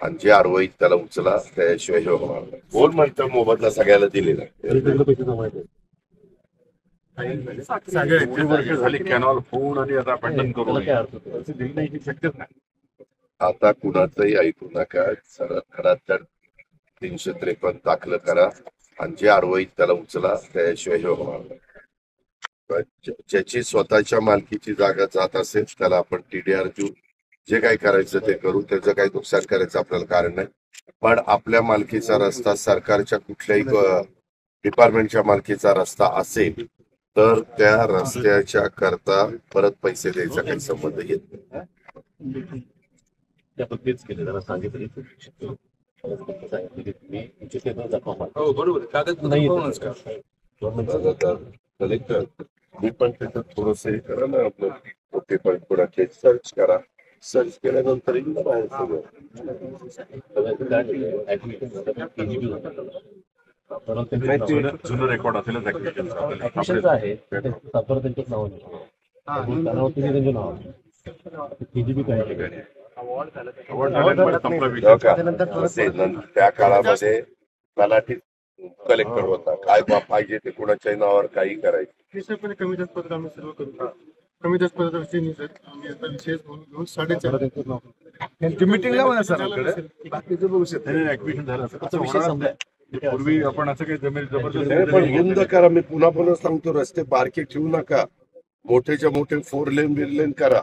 आणि जे आरओई त्याला उचला त्याशिवाय हे होणार नाही. कोण म्हणतं मोबदला सगळ्याला दिलेला एवढी वर्ष झाली कॅनॉल होऊन आणि आता बंधन करू नये असं दिली नाही शक्यच नाही. आता कुणाचंही ऐकू नका. सरळ खरा तर 353 दाखल करा आणि जे आरओई त्याला उचला त्याशिवाय हे होणार नाही. ज्याची स्वतःच्या मालकीची जागा जात असेल त्याला आपण टीडीआर देऊ. जे काही करायचं ते करू. त्याचं काही नुकसान करायचं आपल्याला कारण नाही. पण आपल्या मालकीचा रस्ता सरकारच्या कुठल्याही डिपार्टमेंटच्या मालकीचा रस्ता असेल तर त्या रस्त्याच्या करता परत पैसे द्यायचा काही संबंध येत नाही. तेच केलं जरा सांगितलं बरोबर कागद नाही कलेक्टर मी पण त्याच्यात थोडस हे करा ना. आपलं ओके पण कोणाचे सर्च करा. सर्च केल्यानंतर बाहेर जुनं रेकॉर्ड असेलच ऍक्टिव्हिशनचं आहे सातारा त्यांच्याच नावाने त्यांच्या नावाने केजीबी काय त्या काळामध्ये तलाठी कलेक्टर होता. काय पाहिजे ते कुणाच्याही नावावर काही करायचं. कमी जास्त पत्र आम्ही सर्व करू. कमी जास्त पत्र विषय नाही सर. आम्ही आता विशेष म्हणून घेऊन 4.5 मीटिंगला म्हणा सर बाकीचं बघू शकतो ऍक्टिव्हिशन झालं असं विषय संपलाय. पूर्वी आपण असं काही जमीन पण रुंद करा. मी पुन्हा सांगतो रस्ते बारके ठेवू नका. मोठेच्या मोठे 4 लेन बिरलेन करा.